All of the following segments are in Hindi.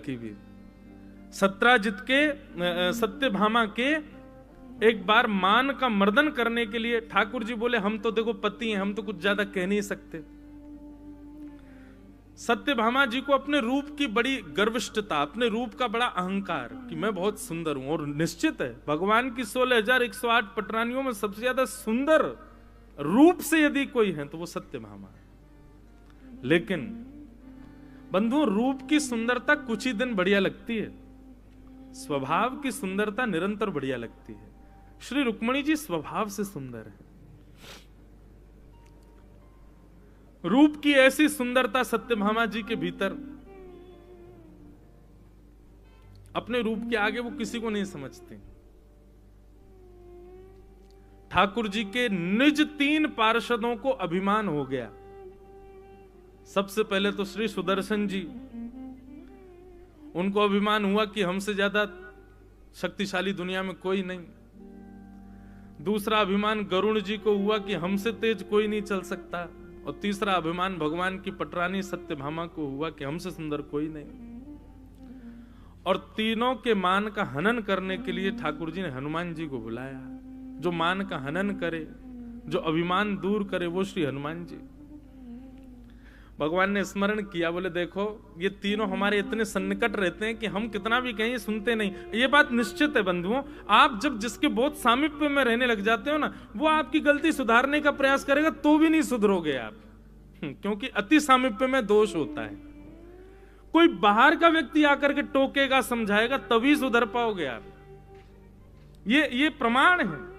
की भी। सत्राजित के सत्यभामा के एक बार मान का मर्दन करने के लिए ठाकुर जी बोले हम तो देखो पति हैं, हम तो कुछ ज्यादा कह नहीं सकते। सत्यभामा जी को अपने रूप की बड़ी गर्विष्ठता, अपने रूप का बड़ा अहंकार कि मैं बहुत सुंदर हूं। और निश्चित है भगवान की 16,108 पटरानियों में सबसे ज्यादा सुंदर रूप से यदि कोई है तो वो सत्यभामा है। लेकिन बंधुओं, रूप की सुंदरता कुछ ही दिन बढ़िया लगती है, स्वभाव की सुंदरता निरंतर बढ़िया लगती है। श्री रुक्मणी जी स्वभाव से सुंदर है। रूप की ऐसी सुंदरता सत्यभामा जी के भीतर, अपने रूप के आगे वो किसी को नहीं समझते। ठाकुर जी के निज 3 पार्षदों को अभिमान हो गया। सबसे पहले तो श्री सुदर्शन जी, उनको अभिमान हुआ कि हमसे ज्यादा शक्तिशाली दुनिया में कोई नहीं। दूसरा अभिमान गरुण जी को हुआ कि हमसे तेज कोई नहीं चल सकता। और तीसरा अभिमान भगवान की पटरानी सत्यभामा को हुआ कि हमसे सुंदर कोई नहीं। और तीनों के मान का हनन करने के लिए ठाकुर जी ने हनुमान जी को बुलाया। जो मान का हनन करे, जो अभिमान दूर करे, वो श्री हनुमान जी। भगवान ने स्मरण किया, बोले देखो ये तीनों हमारे इतने सन्निकट रहते हैं कि हम कितना भी कहें सुनते नहीं। ये बात निश्चित है बंधुओं, आप जब जिसके बहुत सामीप्य में रहने लग जाते हो ना, वो आपकी गलती सुधारने का प्रयास करेगा तो भी नहीं सुधरोगे आप, क्योंकि अति सामीप्य में दोष होता है। कोई बाहर का व्यक्ति आकर के टोकेगा, समझाएगा, तभी सुधर पाओगे आप। ये प्रमाण है।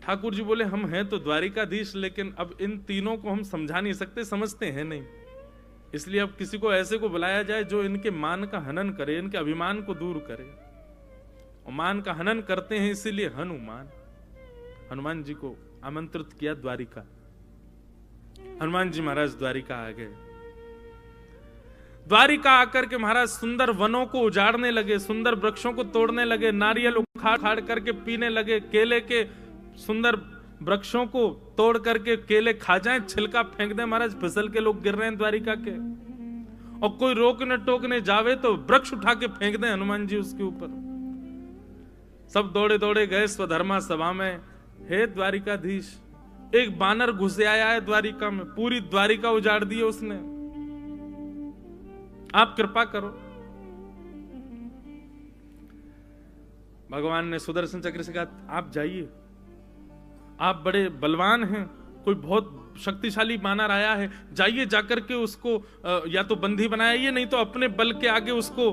ठाकुर जी बोले हम हैं तो द्वारिकाधीश, लेकिन अब इन तीनों को हम समझा नहीं सकते, समझते हैं नहीं। इसलिए अब किसी को ऐसे को बुलाया जाए जो इनके मान का हनन करे, इनके अभिमान को दूर करे। और मान का हनन करते हैं इसीलिए हनुमान जी को आमंत्रित किया द्वारिका। हनुमान जी महाराज द्वारिका आ गए। द्वारिका आकर के महाराज सुंदर वनों को उजाड़ने लगे, सुंदर वृक्षों को तोड़ने लगे, नारियल उखाड़ करके पीने लगे, केले के सुंदर वृक्षों को तोड़ करके केले खा जाएं, छिलका फेंक दें महाराज, फिसल के लोग गिर रहे हैं द्वारिका के। और कोई रोकने टोकने जावे तो वृक्ष उठा के फेंक दें हनुमान जी उसके ऊपर। सब दौड़े दौड़े गए स्वधर्मा सभा में। हे द्वारिकाधीश, एक बानर घुस आया है द्वारिका में, पूरी द्वारिका उजाड़ दी है उसने, आप कृपा करो। भगवान ने सुदर्शन चक्र से कहा आप जाइए, आप बड़े बलवान हैं, कोई बहुत शक्तिशाली बानर आया है, जाइए जाकर के उसको या तो बंदी बनाइए, नहीं तो अपने बल के आगे उसको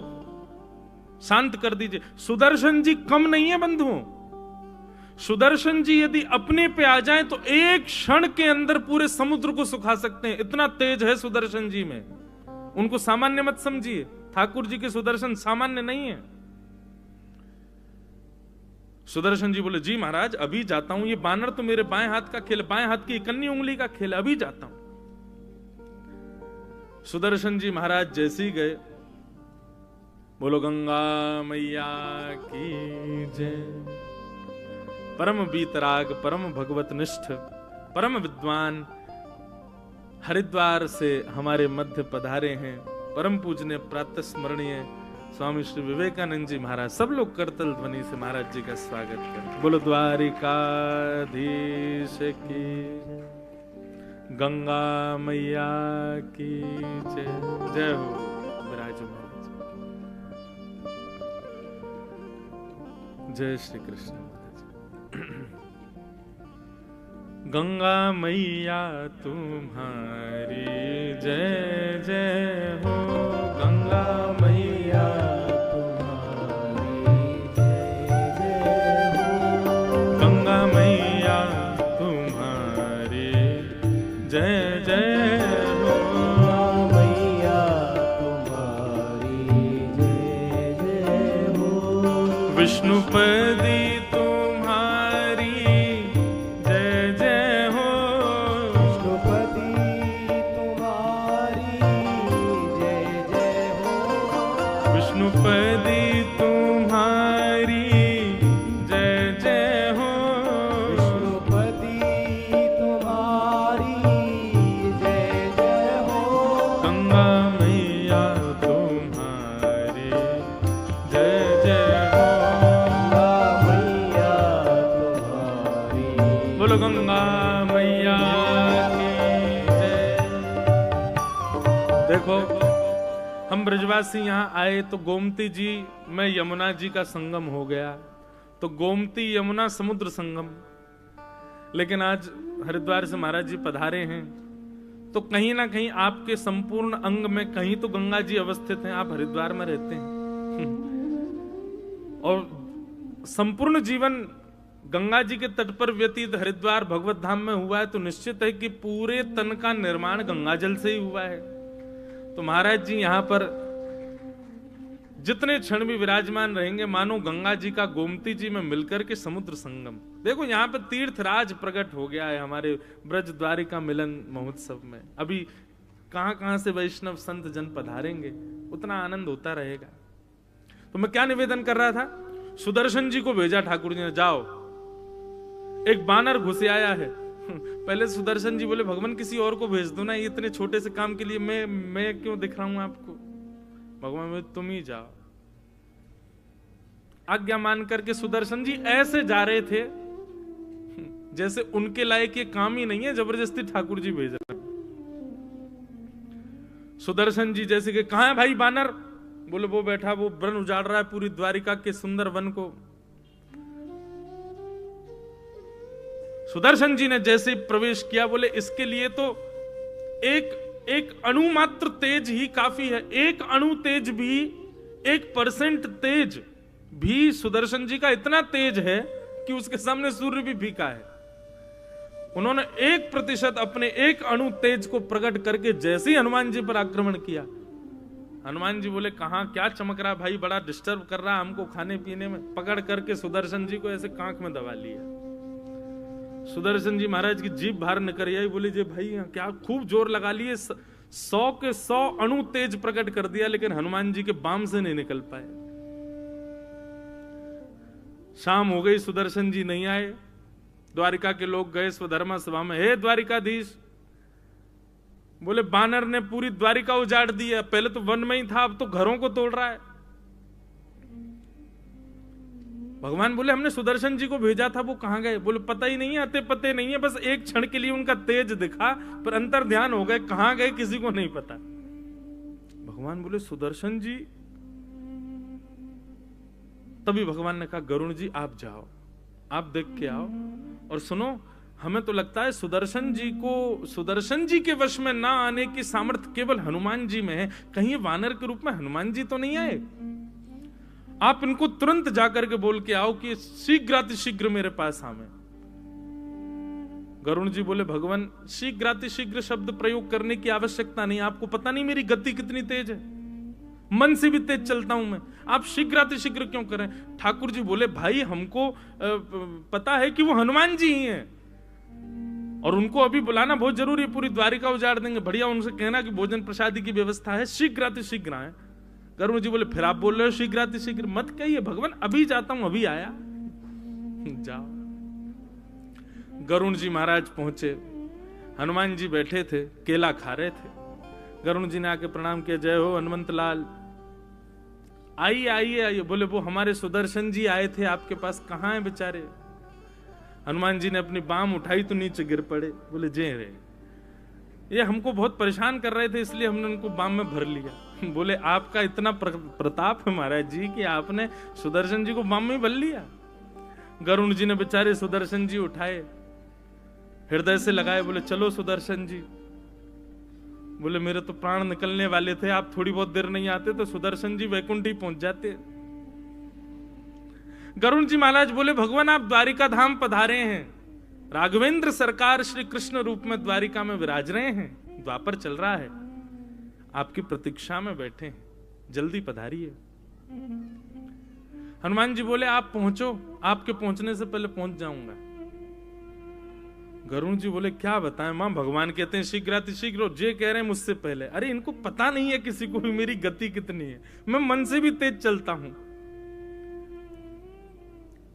शांत कर दीजिए। सुदर्शन जी कम नहीं है बंधुओं। सुदर्शन जी यदि अपने पे आ जाएं तो एक क्षण के अंदर पूरे समुद्र को सुखा सकते हैं, इतना तेज है सुदर्शन जी में। उनको सामान्य मत समझिए, ठाकुर जी के सुदर्शन सामान्य नहीं है। सुदर्शन जी बोले जी महाराज अभी जाता हूं, ये बानर तो मेरे बाएं हाथ का खेल, बाएं हाथ की इकन्नी उंगली का खेल, अभी जाता हूं। सुदर्शन जी महाराज जैसे ही गए, बोलो गंगा मैया की जय। परम बीतराग, परम भगवत निष्ठ, परम विद्वान हरिद्वार से हमारे मध्य पधारे हैं, परम पूजनीय प्रातः स्मरणीय स्वामी श्री विवेकानंद जी महाराज। सब लोग करतल ध्वनि से महाराज जी का स्वागत करें। बोलो द्वारिकाधीश की, गंगा मैया की जय। जय हो विराज महाराज। जय श्री कृष्ण महाराज। गंगा मैया तुम्हारी जय जय हो, गंगा मैया तुम्हारी जय जय हो, गंगा मैया तुम्हारी जय जय हो, मैया तुम्हारी जय जय हो, विष्णुपदी तुम्हारी देखो, हम ब्रजवासी यहाँ आए तो गोमती जी में यमुना जी का संगम हो गया, तो गोमती यमुना समुद्र संगम। लेकिन आज हरिद्वार से महाराज जी पधारे हैं तो कहीं ना कहीं आपके संपूर्ण अंग में कहीं तो गंगा जी अवस्थित हैं। आप हरिद्वार में रहते हैं और संपूर्ण जीवन गंगा जी के तट पर व्यतीत हरिद्वार भगवत धाम में हुआ है, तो निश्चित है कि पूरे तन का निर्माण गंगा जल से ही हुआ है। तो महाराज जी यहां पर जितने क्षण भी विराजमान रहेंगे मानो गंगा जी का गोमती जी में मिलकर के समुद्र संगम। देखो यहां पर तीर्थराज प्रकट हो गया है हमारे ब्रज द्वारिका मिलन महोत्सव में। अभी कहां से वैष्णव संत जन पधारेंगे, उतना आनंद होता रहेगा। तो मैं क्या निवेदन कर रहा था, सुदर्शन जी को भेजा ठाकुर जी ने, जाओ एक बानर घुस आया है। पहले सुदर्शन जी बोले भगवान किसी और को भेज दो ना, इतने छोटे से काम के लिए मैं क्यों दिख रहा हूं आपको। भगवान बोले तुम ही जाओ। आज्ञा मान करके सुदर्शन जी ऐसे जा रहे थे जैसे उनके लायक ये काम ही नहीं है, जबरदस्ती ठाकुर जी भेज रहे। सुदर्शन जी जैसे कि कहां है भाई बानर, बोले वो बैठा वो वन उजाड़ रहा है पूरी द्वारिका के सुंदर वन को। सुदर्शन जी ने जैसे प्रवेश किया बोले इसके लिए तो एक अणु मात्र तेज ही काफी है। एक अणु तेज भी, 1% तेज भी सुदर्शन जी का इतना तेज है कि उसके सामने सूर्य भी फीका है। उन्होंने 1% अपने एक अणु तेज को प्रकट करके जैसे ही हनुमान जी पर आक्रमण किया, हनुमान जी बोले कहां क्या चमक रहा भाई, बड़ा डिस्टर्ब कर रहा हमको खाने पीने में। पकड़ करके सुदर्शन जी को ऐसे कांख में दबा लिया। सुदर्शन जी महाराज की जीभ बाहर निकल आई, बोले जे भाई क्या खूब जोर लगा लिए, 100 के 100 अणु तेज प्रकट कर दिया, लेकिन हनुमान जी के बाम से नहीं निकल पाए। शाम हो गई, सुदर्शन जी नहीं आए। द्वारिका के लोग गए स्वधर्मा सभा में, हे द्वारिकाधीश, बोले बानर ने पूरी द्वारिका उजाड़ दी है, पहले तो वन में ही था अब तो घरों को तोड़ रहा है। भगवान बोले हमने सुदर्शन जी को भेजा था, वो कहां गए। बोले पता ही नहीं है, आते पते नहीं है, बस एक क्षण के लिए उनका तेज दिखा पर अंतर ध्यान हो गए, कहां गए किसी को नहीं पता। भगवान बोले सुदर्शन जी, तभी भगवान ने कहा गरुण जी आप जाओ, आप देख के आओ और सुनो। हमें तो लगता है सुदर्शन जी के वश में ना आने की सामर्थ्य केवल हनुमान जी में है, कहीं वानर के रूप में हनुमान जी तो नहीं आए। आप इनको तुरंत जाकर के बोल के आओ कि शीघ्रातिशीघ्र मेरे पास आवे। गरुण जी बोले भगवान शीघ्रातिशीघ्र शब्द प्रयोग करने की आवश्यकता नहीं, आपको पता नहीं मेरी गति कितनी तेज है, मन से भी तेज चलता हूं मैं, आप शीघ्रातिशीघ्र क्यों करें। ठाकुर जी बोले भाई हमको पता है कि वो हनुमान जी ही हैं और उनको अभी बुलाना बहुत जरूरी है, पूरी द्वारिका उजाड़ देंगे, बढ़िया उनसे कहना कि भोजन प्रसादी की व्यवस्था है, शीघ्रातिशीघ्र आए। गरुण जी बोले फिर आप बोल रहे हो शीघ्रातिशीघ्र, मत कहिए भगवान, अभी जाता हूं, अभी आया। जाओ। गरुण जी महाराज पहुंचे, हनुमान जी बैठे थे, केला खा रहे थे। गरुण जी ने आके प्रणाम किया, जय हो हनुमंत लाल, आइए आइए आइए। बोले वो हमारे सुदर्शन जी आए थे आपके पास, कहां हैं बेचारे। हनुमान जी ने अपनी बाम उठाई तो नीचे गिर पड़े। बोले जय रे, ये हमको बहुत परेशान कर रहे थे इसलिए हमने उनको बाम में भर लिया। बोले आपका इतना प्रताप है महाराज जी कि आपने सुदर्शन जी को बाम में भर लिया। गरुण जी ने बेचारे सुदर्शन जी उठाए, हृदय से लगाए, बोले चलो सुदर्शन जी। बोले मेरे तो प्राण निकलने वाले थे, आप थोड़ी बहुत देर नहीं आते तो सुदर्शन जी वैकुंठ ही पहुंच जाते। गरुण जी महाराज बोले भगवान आप द्वारिका धाम पधारे हैं, राघवेंद्र सरकार श्री कृष्ण रूप में द्वारिका में विराज रहे हैं, द्वापर चल रहा है, आपकी प्रतीक्षा में बैठे हैं, जल्दी पधारिए। हनुमान जी बोले आप पहुंचो, आपके पहुंचने से पहले पहुंच जाऊंगा। गरुण जी बोले क्या बताएं मां, भगवान कहते हैं शीघ्रातिशीघ्र, जे कह रहे हैं मुझसे पहले। अरे इनको पता नहीं है किसी को भी मेरी गति कितनी है, मैं मन से भी तेज चलता हूं।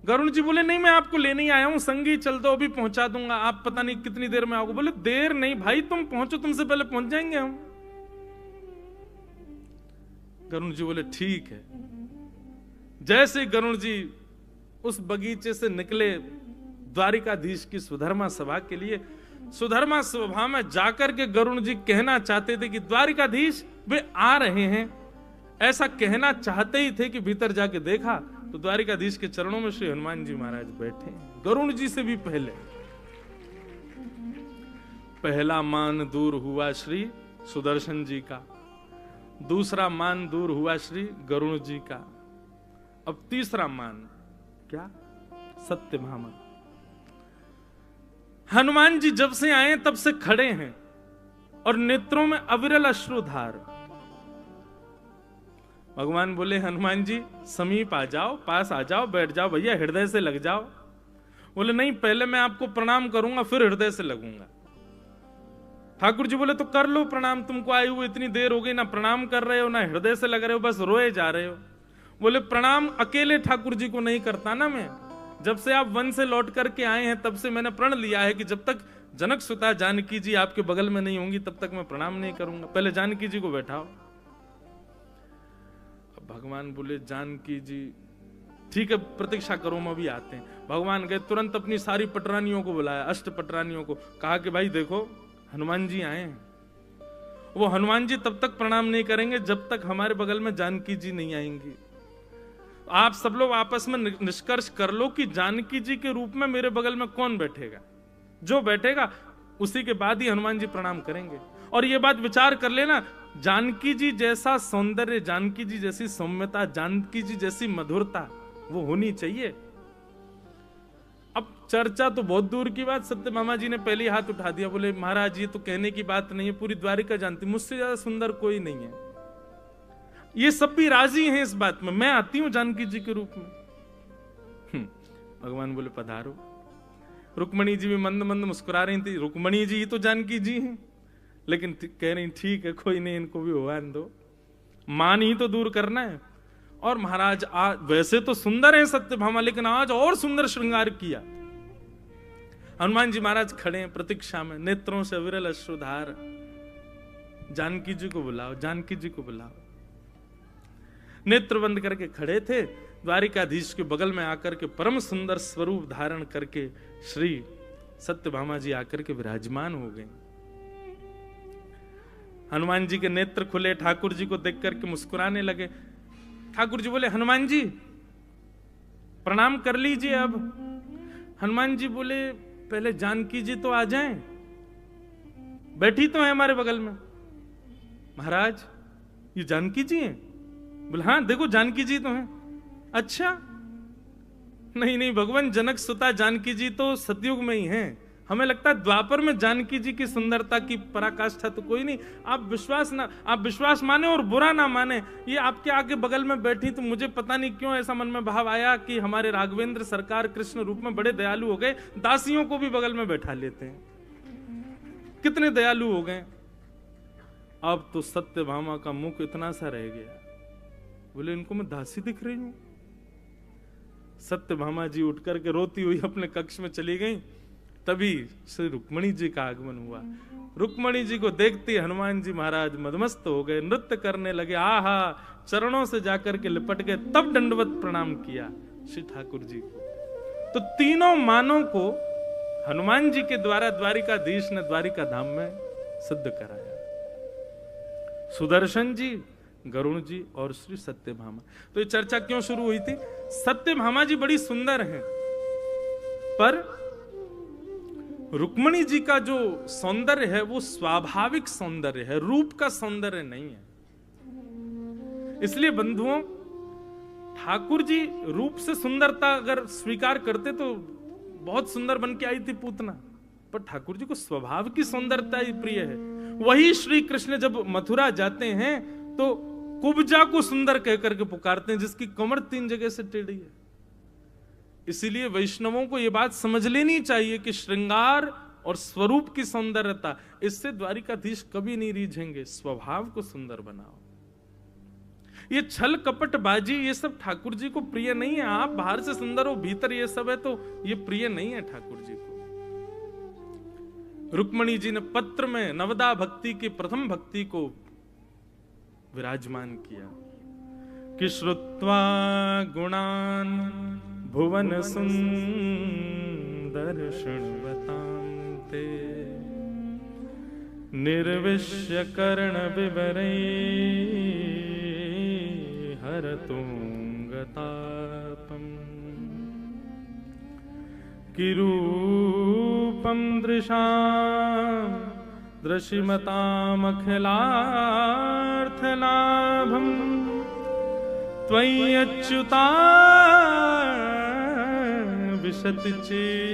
गरुण जी बोले नहीं मैं आपको लेने ही आया हूं, संगी चल दो, अभी पहुंचा दूंगा, आप पता नहीं कितनी देर में आओगे। बोले देर नहीं भाई, तुम पहुंचो, तुमसे पहले पहुंच जाएंगे हम। गरुण जी बोले ठीक है। जैसे गरुण जी उस बगीचे से निकले द्वारिकाधीश की सुधर्मा सभा के लिए, सुधर्मा सभा में जाकर के गरुण जी कहना चाहते थे कि द्वारिकाधीश वे आ रहे हैं ऐसा कहना चाहते ही थे कि भीतर जाके देखा तो द्वारिकाधीश के चरणों में श्री हनुमान जी महाराज बैठे, गरुण जी से भी पहले। पहला मान दूर हुआ श्री सुदर्शन जी का, दूसरा मान दूर हुआ श्री गरुण जी का, अब तीसरा मान क्या? सत्यभामा। हनुमान जी जब से आए तब से खड़े हैं और नेत्रों में अविरल अश्रुधार। भगवान बोले हनुमान जी समीप आ जाओ, पास आ जाओ, बैठ जाओ भैया, हृदय से लग जाओ। बोले नहीं, पहले मैं आपको प्रणाम करूंगा फिर हृदय से लगूंगा। ठाकुर जी बोले तो कर लो प्रणाम, तुमको आए हुए इतनी देर हो गई, ना प्रणाम कर रहे हो ना हृदय से लग रहे हो, बस रोए जा रहे हो। बोले प्रणाम अकेले ठाकुर जी को नहीं करता ना मैं, जब से आप वन से लौट करके आए हैं तब से मैंने प्रण लिया है कि जब तक जनक सुता जानकी जी आपके बगल में नहीं होंगी तब तक मैं प्रणाम नहीं करूंगा, पहले जानकी जी को बैठाओ। भगवान बोले जानकी जी ठीक है प्रतीक्षा करो, हम अभी आते हैं। भगवान गए, तुरंत अपनी सारी पटरानियों को बुलाया, अष्ट पटरानियों को, कहा कि भाई देखो हनुमान जी आए हैं। वो हनुमान जी तब तक प्रणाम नहीं करेंगे जब तक हमारे बगल में जानकी जी नहीं आएंगी। आप सब लोग आपस में निष्कर्ष कर लो कि जानकी जी के रूप में मेरे बगल में कौन बैठेगा, जो बैठेगा उसी के बाद ही हनुमान जी प्रणाम करेंगे। और ये बात विचार कर लेना, जानकी जी जैसा सौंदर्य, जानकी जी जैसी सौम्यता, जानकी जी जैसी मधुरता वो होनी चाहिए। अब चर्चा तो बहुत दूर की बात, सत्यभामा जी ने पहले हाथ उठा दिया, बोले महाराज ये तो कहने की बात नहीं है, पूरी द्वारिका जानती, मुझसे ज्यादा सुंदर कोई नहीं है। ये सब भी राजी हैं इस बात में, मैं आती हूं जानकी जी के रूप में। भगवान बोले पधारो। रुक्मणी जी भी मंद मंद मुस्कुरा रही थी, रुक्मणी जी तो जानकी जी हैं, लेकिन कह रही ठीक है कोई नहीं, इनको भी होने दो, मान ही तो दूर करना है। और महाराज आज वैसे तो सुंदर है सत्यभामा, लेकिन आज और सुंदर श्रृंगार किया। हनुमान जी महाराज खड़े हैं प्रतीक्षा में, नेत्रों से विरल अश्रुधार। जानकी जी को बुलाओ, जानकी जी को बुलाओ। नेत्र बंद करके खड़े थे, द्वारिकाधीश के बगल में आकर के परम सुंदर स्वरूप धारण करके श्री सत्यभामा जी आकर के विराजमान हो गए। हनुमान जी के नेत्र खुले, ठाकुर जी को देख करके मुस्कुराने लगे। ठाकुर जी बोले हनुमान जी प्रणाम कर लीजिए अब। हनुमान जी बोले पहले जानकी जी तो आ जाएं, बैठी तो है हमारे बगल में। महाराज ये जानकी जी हैं? बोले हाँ देखो जानकी जी तो हैं। अच्छा नहीं नहीं भगवान, जनक सुता जानकी जी तो सतयुग में ही हैं, हमें लगता है द्वापर में जानकी जी की सुंदरता की पराकाष्ठा तो कोई नहीं। आप विश्वास माने और बुरा ना माने, ये आपके आगे बगल में बैठी तो मुझे पता नहीं क्यों ऐसा मन में भाव आया कि हमारे राघवेंद्र सरकार कृष्ण रूप में बड़े दयालु हो गए, दासियों को भी बगल में बैठा लेते हैं, कितने दयालु हो गए। अब तो सत्यभामा का मुख इतना सा रह गया, बोले इनको मैं दासी दिख रही हूं। सत्यभामा जी उठ करके रोती हुई अपने कक्ष में चली गई। तभी श्री रुक्मणी जी का आगमन हुआ। रुक्मणी जी को देखते हनुमान जी महाराज मदमस्त हो गए, नृत्य करने लगे, आहा चरणों से जाकर के लिपट गए, तब दंडवत प्रणाम किया श्री ठाकुर जी को। तो तीनों मानों को हनुमान जी के द्वारा द्वारिकाधीश ने द्वारिका धाम में सिद्ध कराया, सुदर्शन जी, गरुण जी और श्री सत्यभामा। तो ये चर्चा क्यों शुरू हुई थी? सत्यभामा जी बड़ी सुंदर हैं, पर रुक्मणी जी का जो सौंदर्य है वो स्वाभाविक सौंदर्य है, रूप का सौंदर्य नहीं है। इसलिए बंधुओं, ठाकुर जी रूप से सुंदरता अगर स्वीकार करते तो बहुत सुंदर बन के आई थी पूतना, पर ठाकुर जी को स्वभाव की सुंदरता ही प्रिय है। वही श्री कृष्ण जब मथुरा जाते हैं तो कुब्जा को सुंदर कहकर के पुकारते हैं, जिसकी कमर 3 जगह से टेढ़ी है। इसीलिए वैष्णवों को यह बात समझ लेनी चाहिए कि श्रृंगार और स्वरूप की सौंदर्यता, इससे द्वारिकाधीश कभी नहीं रीझेंगे। स्वभाव को सुंदर बनाओ। ये छल कपट बाजी ये सब ठाकुर जी को प्रिय नहीं है। आप बाहर से सुंदर हो, भीतर ये सब है, तो ये प्रिय नहीं है ठाकुर जी को। रुक्मणी जी ने पत्र में नवदा भक्ति की प्रथम भक्ति को विराजमान किया कि श्रुत्वा गुणान भुवन सुंदर शृण्वतां ते निर्विश्य कर्ण विवरै हरतुंगतापम् किरूपं दृशां दृशिमतामखिलार्थलाभं त्वय्यच्युता विशति चित्रपत्रपं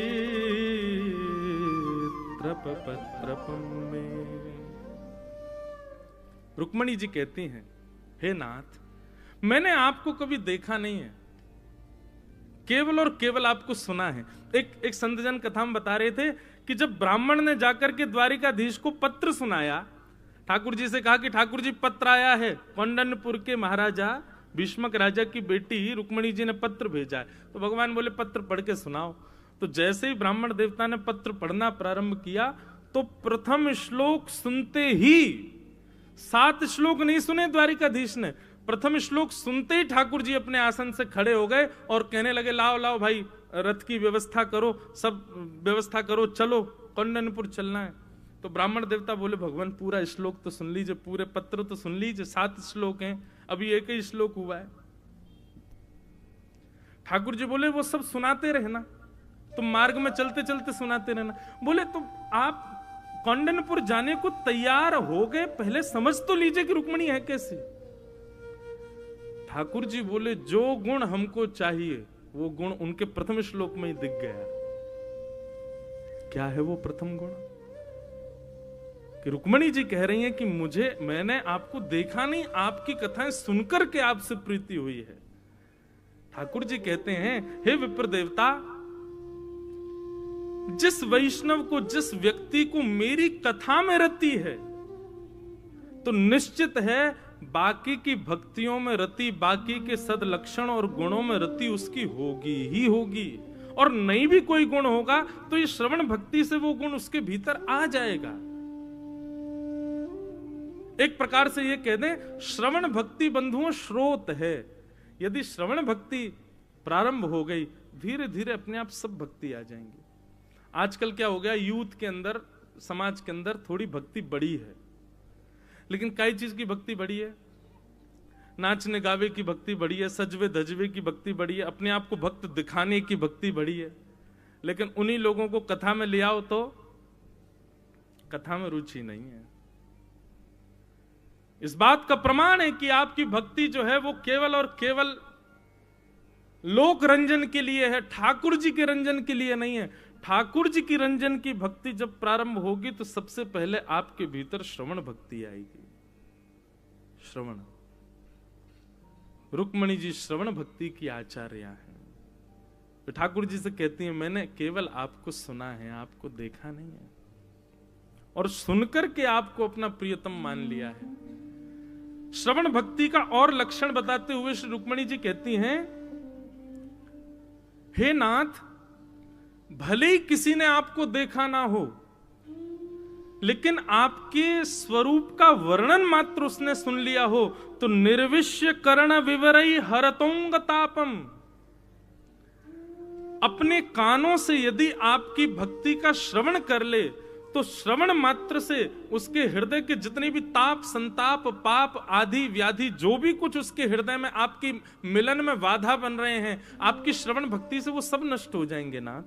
मे। रुक्मणी जी कहती हैं, हे नाथ, मैंने आपको कभी देखा नहीं है, केवल और केवल आपको सुना है। एक संतजन कथा में बता रहे थे कि जब ब्राह्मण ने जाकर के द्वारिकाधीश को पत्र सुनाया, ठाकुर जी से कहा कि ठाकुर जी पत्र आया है, कौंडन्यपुर के महाराजा भीष्मक राजा की बेटी रुक्मणी जी ने पत्र भेजा है। तो भगवान बोले पत्र पढ़ के सुनाओ। तो जैसे ही ब्राह्मण देवता ने पत्र पढ़ना प्रारंभ किया तो प्रथम श्लोक सुनते ही, 7 श्लोक नहीं सुने द्वारिकाधीश ने, प्रथम श्लोक सुनते ही ठाकुर जी अपने आसन से खड़े हो गए और कहने लगे, लाओ लाओ भाई, रथ की व्यवस्था करो, सब व्यवस्था करो, चलो कौंडन्यपुर चलना है। तो ब्राह्मण देवता बोले, भगवान पूरा श्लोक तो सुन लीजिए, पूरे पत्र तो सुन लीजिए, 7 श्लोक हैं, अभी एक ही श्लोक हुआ है। ठाकुर जी बोले, वो सब सुनाते रहना, तुम मार्ग में चलते चलते सुनाते रहना। बोले, तो आप कौंडन्यपुर जाने को तैयार हो गए, पहले समझ तो लीजिए कि रुक्मणी है कैसी। ठाकुर जी बोले, जो गुण हमको चाहिए वो गुण उनके प्रथम श्लोक में ही दिख गया। क्या है वो प्रथम गुण? कि रुक्मणी जी कह रही हैं कि मैंने आपको देखा नहीं, आपकी कथाएं सुनकर के आपसे प्रीति हुई है। ठाकुर जी कहते हैं, हे विप्र देवता, जिस वैष्णव को, जिस व्यक्ति को मेरी कथा में रति है, तो निश्चित है बाकी की भक्तियों में रति, बाकी के सदलक्षण और गुणों में रति उसकी होगी ही होगी। और नहीं भी कोई गुण होगा तो ये श्रवण भक्ति से वो गुण उसके भीतर आ जाएगा। एक प्रकार से ये कह दें, श्रवण भक्ति बंधुओं स्रोत है। यदि श्रवण भक्ति प्रारंभ हो गई, धीरे धीरे अपने आप सब भक्ति आ जाएंगी। आजकल क्या हो गया, यूथ के अंदर, समाज के अंदर थोड़ी भक्ति बढ़ी है, लेकिन कई चीज की भक्ति बढ़ी है। नाचने गावे की भक्ति बढ़ी है, सजवे धजवे की भक्ति बढ़ी है, अपने आप को भक्त दिखाने की भक्ति बढ़ी है। लेकिन उन्हीं लोगों को कथा में ले आओ तो कथा में रुचि नहीं है। इस बात का प्रमाण है कि आपकी भक्ति जो है वो केवल और केवल लोक रंजन के लिए है, ठाकुर जी के रंजन के लिए नहीं है। ठाकुर जी की रंजन की भक्ति जब प्रारंभ होगी तो सबसे पहले आपके भीतर श्रवण भक्ति आएगी। श्रवण, रुक्मणी जी श्रवण भक्ति की आचार्या हैं। तो ठाकुर जी से कहती हैं, मैंने केवल आपको सुना है, आपको देखा नहीं है, और सुनकर के आपको अपना प्रियतम मान लिया है। श्रवण भक्ति का और लक्षण बताते हुए श्री रुक्मणी जी कहती हैं, हे नाथ, भले ही किसी ने आपको देखा ना हो, लेकिन आपके स्वरूप का वर्णन मात्र उसने सुन लिया हो तो निर्विश्य कर्ण विवरई हरतोंगतापम, अपने कानों से यदि आपकी भक्ति का श्रवण कर ले तो श्रवण मात्र से उसके हृदय के जितने भी ताप, संताप, पाप आदि व्याधि, जो भी कुछ उसके हृदय में आपकी मिलन में बाधा बन रहे हैं, आपकी श्रवण भक्ति से वो सब नष्ट हो जाएंगे। नाथ,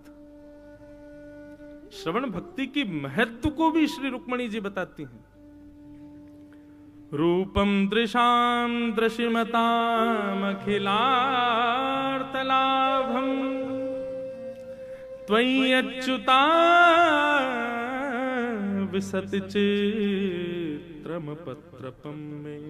श्रवण भक्ति की महत्व को भी श्री रुक्मणी जी बताती हैं। रूपम दृशाम दृशिमताम अखिलार्थलाभम त्वय्यच्युता विशति चित्रपत्रपम में।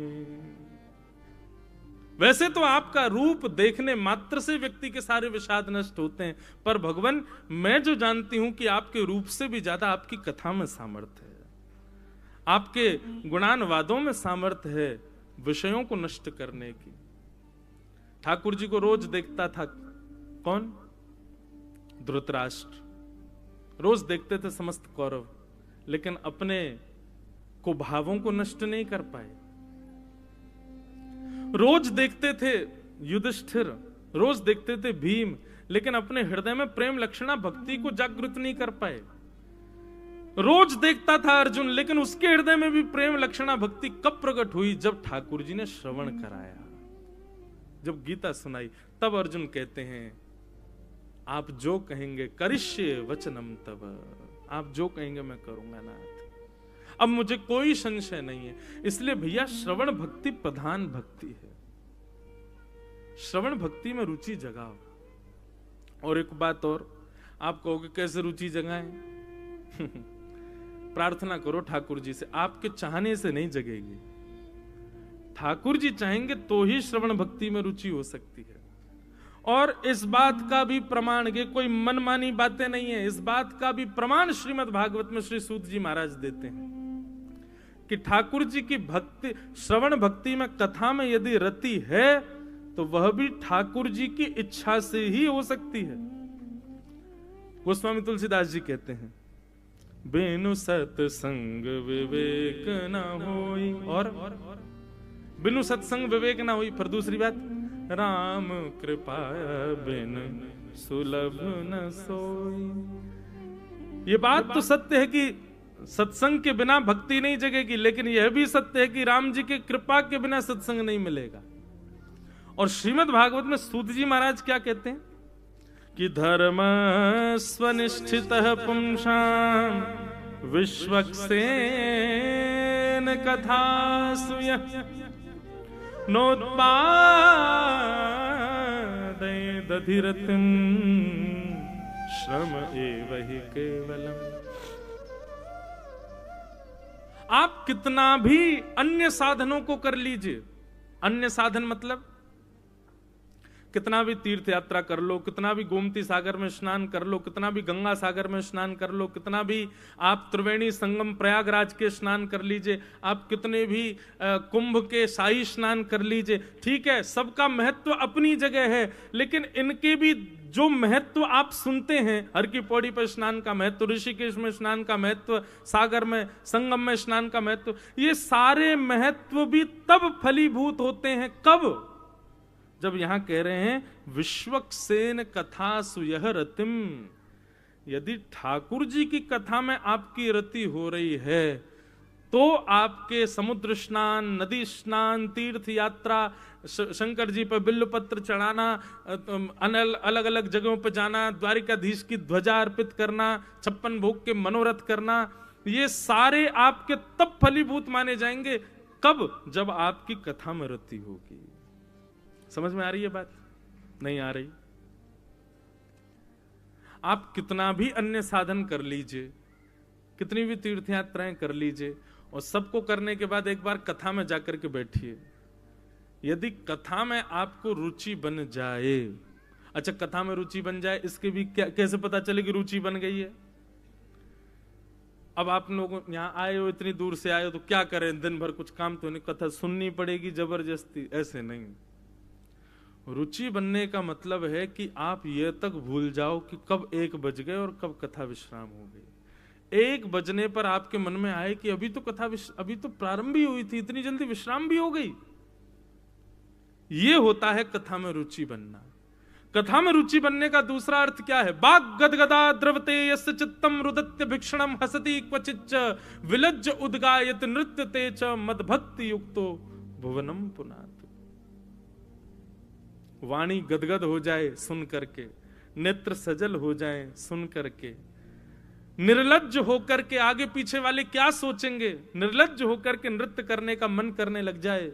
वैसे तो आपका रूप देखने मात्र से व्यक्ति के सारे विषाद नष्ट होते हैं, पर भगवान, मैं जो जानती हूं कि आपके रूप से भी ज्यादा आपकी कथा में सामर्थ्य है, आपके गुणानुवादों में सामर्थ्य है विषयों को नष्ट करने की। ठाकुर जी को रोज देखता था कौन? धृतराष्ट्र। रोज देखते थे समस्त कौरव, लेकिन अपने कुभावों को नष्ट नहीं कर पाए। रोज देखते थे युधिष्ठिर, रोज देखते थे भीम, लेकिन अपने हृदय में प्रेम लक्षणा भक्ति को जागृत नहीं कर पाए। रोज देखता था अर्जुन, लेकिन उसके हृदय में भी प्रेम लक्षणा भक्ति कब प्रकट हुई? जब ठाकुर जी ने श्रवण कराया, जब गीता सुनाई, तब अर्जुन कहते हैं आप जो कहेंगे करिष्ये वचनम तब, आप जो कहेंगे मैं करूंगा नाथ। अब मुझे कोई संशय नहीं है। इसलिए भैया श्रवण भक्ति प्रधान भक्ति है। श्रवण भक्ति में रुचि जगाओ। और एक बात और, आप कहोगे कैसे रुचि जगाएं? प्रार्थना करो ठाकुर जी से, आपके चाहने से नहीं जगेगी। ठाकुर जी चाहेंगे तो ही श्रवण भक्ति में रुचि हो सकती है। और इस बात का भी प्रमाण, ये कोई मनमानी बातें नहीं है, इस बात का भी प्रमाण श्रीमद् भागवत में श्री सूत जी महाराज देते हैं कि ठाकुर जी की भक्ति, श्रवण भक्ति में, कथा में यदि रति है तो वह भी ठाकुर जी की इच्छा से ही हो सकती है। गोस्वामी तुलसीदास जी कहते हैं बिनु सत्संग विवेक न होई, और बिनु सत्संग विवेक न होई। फिर दूसरी बात, राम कृपा बिन सुलभ न सोई। ये बात तो सत्य है कि सत्संग के बिना भक्ति नहीं जगेगी, लेकिन यह भी सत्य है कि राम जी की कृपा के बिना सत्संग नहीं मिलेगा। और श्रीमद् भागवत में सूत जी महाराज क्या कहते हैं कि धर्म स्वनिष्ठित पुंसाम विश्वक्सेन कथा सुय नोत्पादय दधिरतिम श्रम एव हि केवलम। आप कितना भी अन्य साधनों को कर लीजिए, अन्य साधन मतलब कितना भी तीर्थ यात्रा कर लो, कितना भी गोमती सागर में स्नान कर लो, कितना भी गंगा सागर में स्नान कर लो, कितना भी आप त्रिवेणी संगम प्रयागराज के स्नान कर लीजिए, आप कितने भी कुंभ के शाही स्नान कर लीजिए, ठीक है, सबका महत्व अपनी जगह है। लेकिन इनके भी जो महत्व आप सुनते हैं, हर की पौड़ी पर स्नान का महत्व, ऋषिकेश में स्नान का महत्व, सागर में संगम में स्नान का महत्व, ये सारे महत्व भी तब फलीभूत होते हैं कब? जब यहां कह रहे हैं विश्वक्सेन कथा सुयह रतिम। यदि ठाकुर जी की कथा में आपकी रति हो रही है तो आपके समुद्र स्नान, नदी स्नान, तीर्थ यात्रा, शंकर जी पर बिल्वपत्र चढ़ाना, अलग अलग जगहों पर जाना, द्वारिकाधीश की ध्वजा अर्पित करना, 56 भोग के मनोरथ करना, ये सारे आपके तब फलीभूत माने जाएंगे कब? जब आपकी कथा में रति होगी। समझ में आ रही है बात? नहीं आ रही? आप कितना भी अन्य साधन कर लीजिए, कितनी भी तीर्थ यात्राएं कर लीजिए, और सबको करने के बाद एक बार कथा में जाकर के बैठिए। यदि कथा में आपको रुचि बन जाए, अच्छा कथा में रुचि बन जाए, इसके भी कैसे पता चले कि रुचि बन गई है? अब आप लोग यहाँ आए हो, इतनी दूर से आए हो, तो क्या करें, दिन भर कुछ काम तो नहीं, कथा सुननी पड़ेगी जबरदस्ती? ऐसे नहीं। रुचि बनने का मतलब है कि आप ये तक भूल जाओ कि कब 1 बज गए और कब कथा विश्राम हो गई। 1 बजने पर आपके मन में आए कि अभी तो कथा अभी तो प्रारंभ ही हुई थी, इतनी जल्दी विश्राम भी हो गई। ये होता है कथा में रुचि बनना। कथा में रुचि बनने का दूसरा अर्थ क्या है? बाग गदगदा द्रवते यस्य चित्तम रुदत्य भिक्षणम हसति क्वचिच्च विलज्ज उद्गायत नृत्यते च मदभक्ति युक्तो भुवनम पुनातु। वाणी गदगद हो जाए सुन करके, नेत्र सजल हो जाए सुन करके, निर्लज्ज होकर के आगे पीछे वाले क्या सोचेंगे, निर्लज्ज होकर के नृत्य करने का मन करने लग जाए,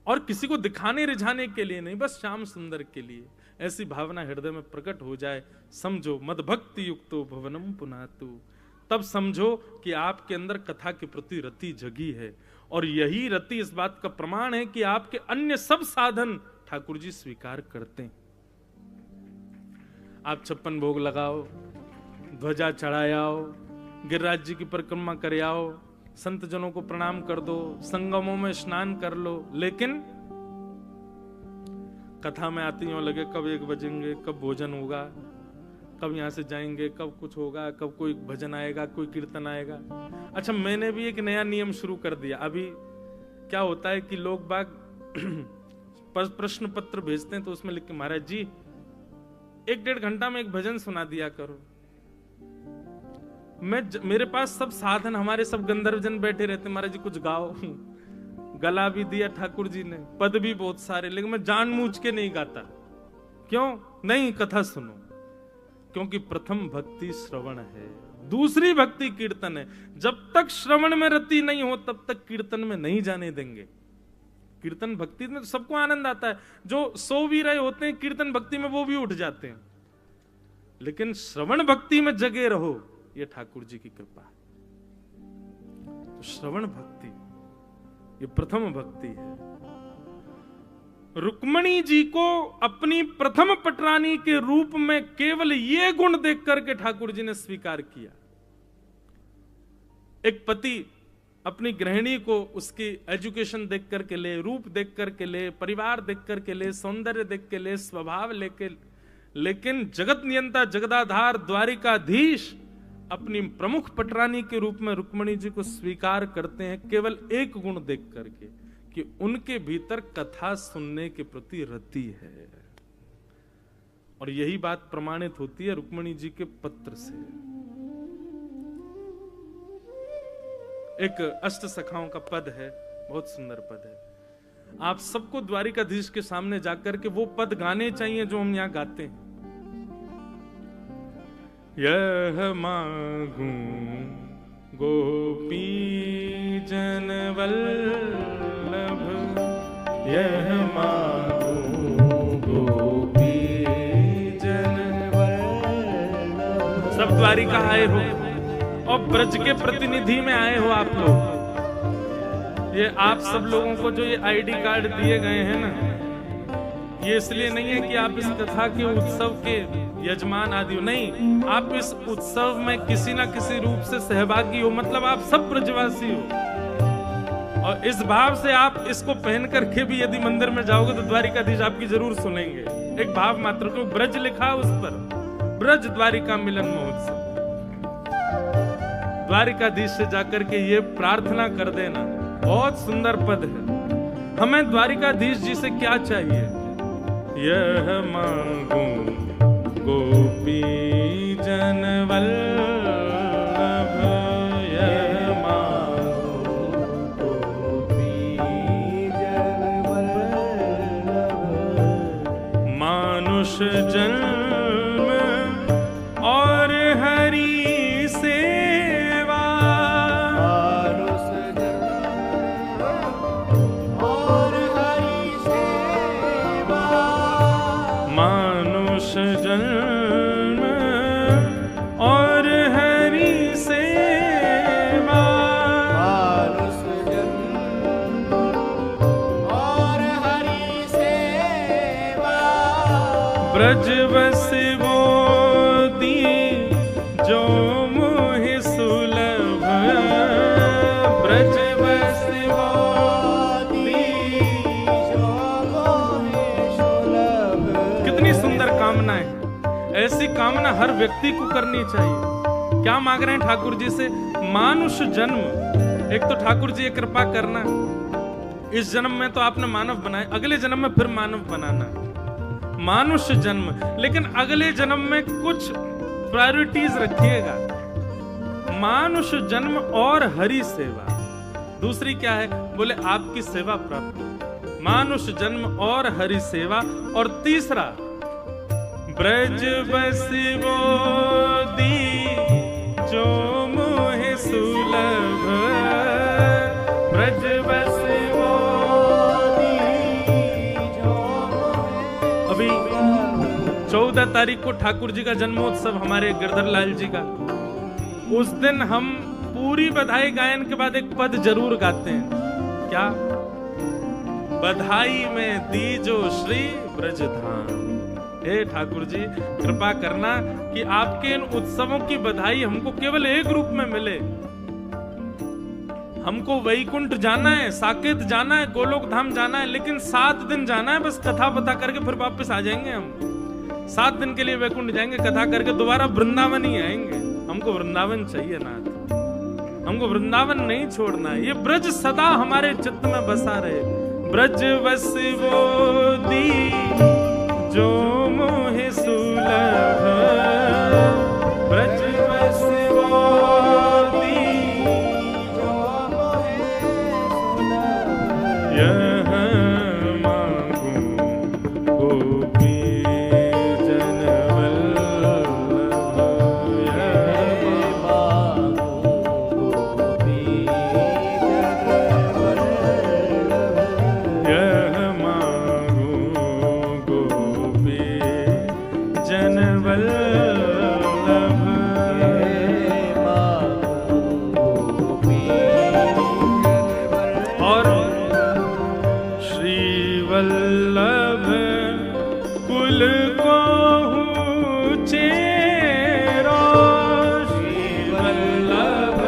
और किसी को दिखाने रिझाने के लिए नहीं, बस श्याम सुंदर के लिए, ऐसी भावना हृदय में प्रकट हो जाए, समझो मदभक्ति युक्तो भुवनम पुनातु। तब समझो कि आपके अंदर कथा के प्रति रति जगी है, और यही रति इस बात का प्रमाण है कि आपके अन्य सब साधन ठाकुर जी स्वीकार करते हैं। आप 56 भोग लगाओ, ध्वजा चढ़ाओ, गिरिराज जी की परिक्रमा कर आओ, संत जनों को प्रणाम कर दो, संगमों में स्नान कर लो, लेकिन कथा में आती हो लगे कब 1 बजेंगे, कब भोजन होगा, कब यहां से जाएंगे, कब कुछ होगा, कब कोई भजन आएगा, कोई कीर्तन आएगा। अच्छा, मैंने भी एक नया नियम शुरू कर दिया। अभी क्या होता है कि लोग बाग प्रश्न पत्र भेजते हैं, तो उसमें लिख के महाराज जी 1-1.5 घंटा में एक भजन सुना दिया करो। मेरे पास सब साधन, हमारे सब गंधर्वजन बैठे रहते, महाराज जी कुछ गाओ। गला भी दिया ठाकुर जी ने, पद भी बहुत सारे, लेकिन मैं जानबूझ के नहीं गाता। क्यों नहीं? कथा सुनो, क्योंकि प्रथम भक्ति श्रवण है, दूसरी भक्ति कीर्तन है। जब तक श्रवण में रति नहीं हो तब तक कीर्तन में नहीं जाने देंगे। कीर्तन भक्ति में तो सबको आनंद आता है, जो सो भी रहे होते हैं कीर्तन भक्ति में वो भी उठ जाते हैं, लेकिन श्रवण भक्ति में जगे रहो, ये ठाकुर जी की कृपा है। तो श्रवण भक्ति ये प्रथम भक्ति है। रुक्मणी जी को अपनी प्रथम पटरानी के रूप में केवल ये गुण देख करके ठाकुर जी ने स्वीकार किया। एक पति अपनी गृहिणी को उसकी एजुकेशन देख करके ले, रूप देख करके ले, परिवार देख करके ले, सौंदर्य देख के ले, स्वभाव लेके, लेकिन जगत नियंता जगदाधार द्वारिकाधीश अपनी प्रमुख पटरानी के रूप में रुक्मणी जी को स्वीकार करते हैं केवल एक गुण देख करके, कि उनके भीतर कथा सुनने के प्रति रति है। और यही बात प्रमाणित होती है रुक्मणी जी के पत्र से। एक अष्ट सखाओं का पद है, बहुत सुंदर पद है। आप सबको द्वारिकाधीश के सामने जाकर के वो पद गाने चाहिए जो हम यहां गाते हैं। यह मांगू गोपी जन वल्लभ, यह मांगू गोपी जन वल्लभ। सब द्वारिका आए हो और ब्रज के प्रतिनिधि में आए हो आप लोग। ये आप सब लोगों को जो ये आईडी कार्ड दिए गए हैं ना, ये इसलिए नहीं है कि आप इस कथा के उत्सव के यजमान आदि हो, नहीं, आप इस उत्सव में किसी ना किसी रूप से सहभागी हो, मतलब आप सब ब्रजवासी हो। और इस भाव से आप इसको पहन करके भी यदि मंदिर में जाओगे तो द्वारिकाधीश आपकी जरूर सुनेंगे। एक भाव मात्र, क्यों ब्रज लिखा उस पर, ब्रज द्वारिका मिलन महोत्सव। द्वारिकाधीश से जाकर के ये प्रार्थना कर देना, बहुत सुंदर पद है। हमें द्वारिकाधीश जी से क्या चाहिए? यह मांगू गोपी जन वल्लभ, यह मांगू गोपी जन वल्लभ। मानुष जन्म और हरि सेवा, मानुष जन्म और हरि सेवा, मानुष जन्म और हरि सेवा, मानुष जन्म और हरि सेवा। ब्रज बसवो दी जो मोहि सुलभ, ब्रज बसवो दी जो मोहि सुलभ। कितनी सुंदर कामना है, ऐसी कामना हर व्यक्ति को करनी चाहिए। क्या मांग रहे हैं ठाकुर जी से? मानुष जन्म। एक तो ठाकुर जी कृपा करना, इस जन्म में तो आपने मानव बनाए, अगले जन्म में फिर मानव बनाना। मानुष जन्म, लेकिन अगले जन्म में कुछ प्रायोरिटीज रखिएगा। मानुष जन्म और हरि सेवा। दूसरी क्या है? बोले आपकी सेवा प्राप्त हो। मानुष जन्म और हरि सेवा। और तीसरा, ब्रज बसवो दी जो मोहि सुलभ, ब्रज बसवो दी जो मोहि। अभी 14 तारीख को ठाकुर जी का जन्मोत्सव, हमारे गिरधर लाल जी का। उस दिन हम पूरी बधाई गायन के बाद एक पद जरूर गाते हैं। क्या? बधाई में दीजो श्री ब्रजधाम। हे ठाकुर जी कृपा करना कि आपके इन उत्सवों की बधाई हमको केवल एक रूप में मिले। हमको वैकुंठ जाना है, साकेत जाना है, गोलोक धाम जाना है, लेकिन 7 दिन जाना है, बस कथा बता करके फिर वापस आ जाएंगे हम। 7 दिन के लिए वैकुंठ जाएंगे, कथा करके दोबारा वृंदावन ही आएंगे। हमको वृंदावन चाहिए नाथ, हमको वृंदावन नहीं छोड़ना है। ये ब्रज सदा हमारे चित्त में बसा रहे। ब्रज बसवो दी जो मोहि सुलभ, ब्रज बसवो वल्लभ कुल को चेरो, श्री वल्लभ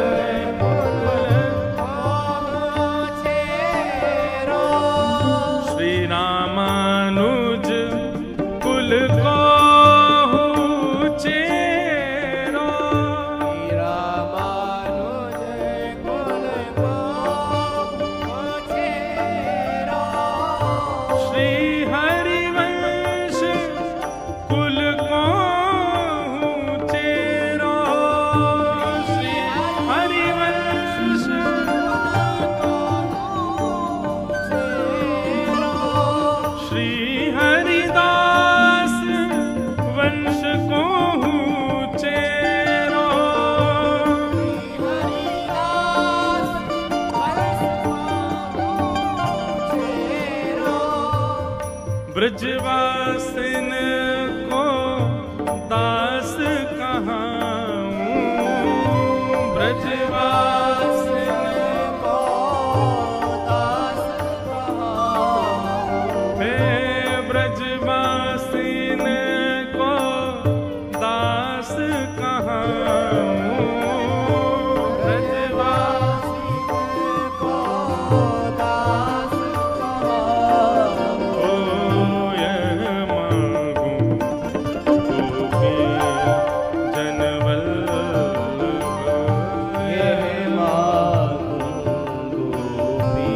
चेरो, श्री रामानुज कुल को चेरो, श्री रामानुज कुल को चेरो, श्री हरिवंश कुल को चेरो, श्री हरिवंश श्री हरिदास वंश को चेरो, ब्रजवासिन को दास कहाऊं, ब्रजवासिन को दास कहाऊं, हे ब्रजवासिन को दास कहाऊं, ब्रजवासिन को दास कहाऊं, ओ यह मांगूं गोपी जनवल्लभ, यह मांगूं गोपी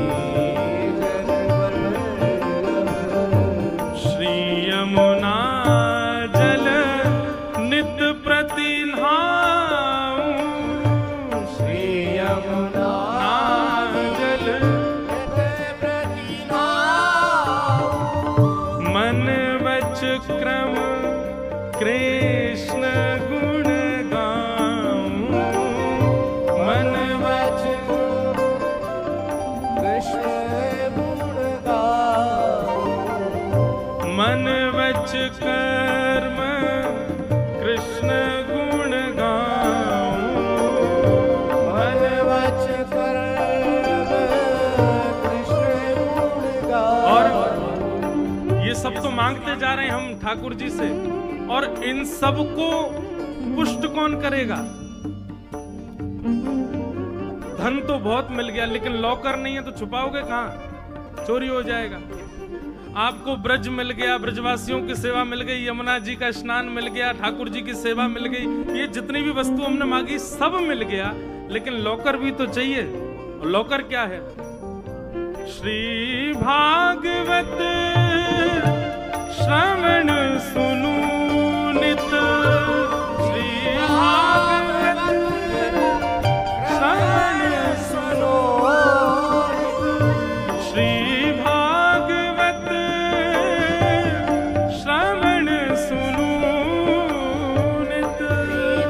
जनवल्लभ, श्री यमुना जल नित प्रति नहाऊं, श्री यमुना जल नित प्रति नहाऊं, मन वच क्रम कृष्ण गुण गाऊं, मन वच कृष्ण गुण गाऊं, मन वच कर्म कृष्ण गुण गाऊं, मन वच कर्म कृष्ण गुण गाऊं। और ये सब तो मांगते जा रहे हैं हम ठाकुर जी से, और इन सब को पुष्ट कौन करेगा? धन तो बहुत मिल गया, लेकिन लॉकर नहीं है तो छुपाओगे कहां? चोरी हो जाएगा। आपको ब्रज मिल गया, ब्रजवासियों की सेवा मिल गई, यमुना जी का स्नान मिल गया, ठाकुर जी की सेवा मिल गई, ये जितनी भी वस्तु हमने मांगी सब मिल गया, लेकिन लॉकर भी तो चाहिए। और लॉकर क्या है? श्री भागवत श्रवण सुनु नित, श्री भागवत श्रवण सुनो, श्री भागवत श्रवण सुनु नित,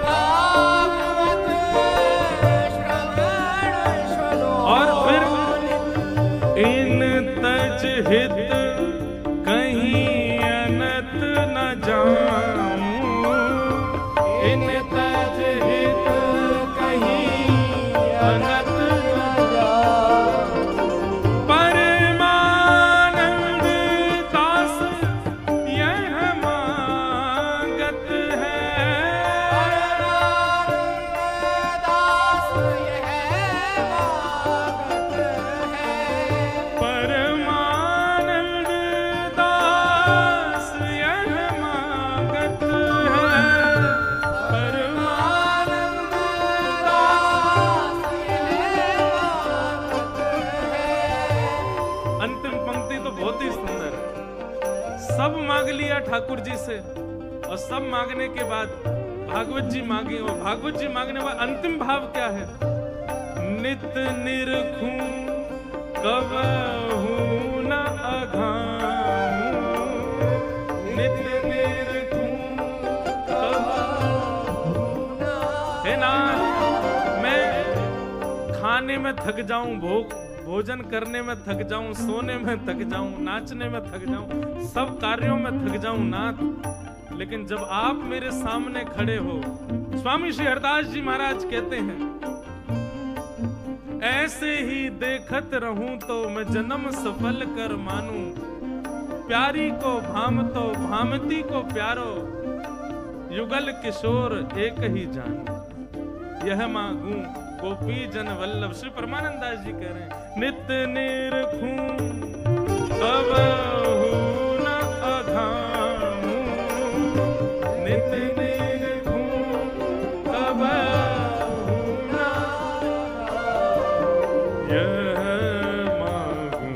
भागवत श्रवण सुनो। और फिर इन तज हित कहीं अनत न जाऊं, इन तज हित कहीं अनत न जाऊं, परमानंद दास यह मांगत है, परमानंद दास यह मांगत है, परमानंद दास यह मांगत है, परमानंद दास यह मांगत है। अंतिम पंक्ति तो बहुत ही सुंदर है। सब मांग लिया ठाकुर जी से, और सब मांगने के बाद भागवत जी मांगी, और भागवत जी मांगने का अंतिम भाव क्या है? नित निरखूं कबहू न अघाऊं, नित निरखूं कबहू न। हे नाथ, मैं खाने में थक जाऊं, भोजन करने में थक जाऊं, सोने में थक जाऊं, नाचने में थक जाऊं, सब कार्यों में थक जाऊं नाथ, लेकिन जब आप मेरे सामने खड़े हो, स्वामी श्री हरदास जी महाराज कहते हैं, ऐसे ही देखत रहूं तो मैं जन्म सफल कर मानूं, प्यारी को भामतो भामती को प्यारो, युगल किशोर एक ही जानो, यह मांगू गोपी जन वल्लभ। श्री परमानंद दास जी कह रहे हैं, नित्य निरखूं कबहू न अधाऊं, नित्य निरखूं कबहू न अधाऊं, यह मांगू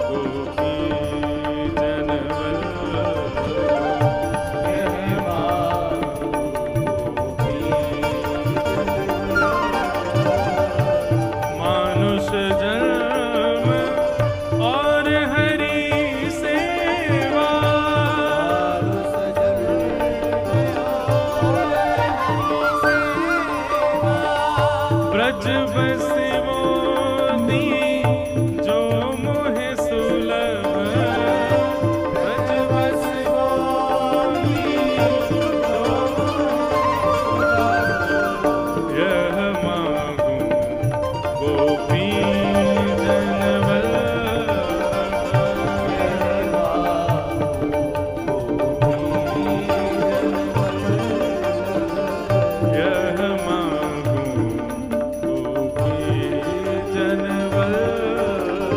गोपी जन वल्लभ, यह मांगू गोपी मानुष जन्म और हरि सेवा, ब्रज बसिवो दी जो मोहे सुलभ, ब्रज बसिवो दी जो यह मांगू गोपी जन वल्लभ, यह मांगू गोपी जन वल्लभ, यह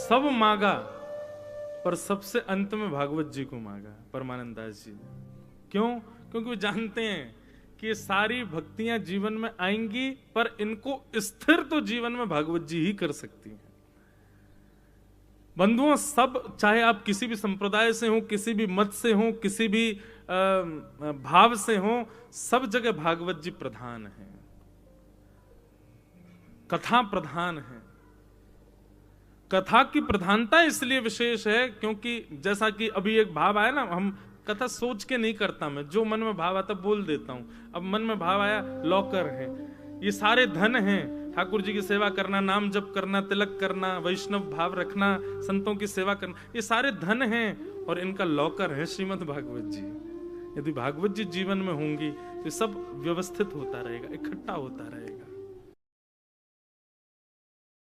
सब मांगा पर सबसे अंत में भागवत जी को मांगा परमानंद दास जी ने। क्यों? क्योंकि वो जानते हैं कि ये सारी भक्तियां जीवन में आएंगी, पर इनको स्थिर तो जीवन में भागवत जी ही कर सकती हैं। बंधुओं, सब, चाहे आप किसी भी संप्रदाय से हो, किसी भी मत से हो, किसी भी भाव से हो, सब जगह भागवत जी प्रधान है, कथा प्रधान है। कथा की प्रधानता इसलिए विशेष है क्योंकि जैसा कि अभी एक भाव आया ना, हम कथा सोच के नहीं करता, मैं जो मन में भाव आता बोल देता हूं। अब मन में भाव आया, लॉकर है, ये सारे धन हैं, ठाकुर जी की सेवा करना, नाम जप करना, तिलक करना, वैष्णव भाव रखना, संतों की सेवा करना, ये सारे धन हैं और इनका लॉकर है श्रीमद् भागवत जी। यदि भागवत जी जीवन में होंगी तो सब व्यवस्थित होता रहेगा, इकट्ठा होता रहेगा।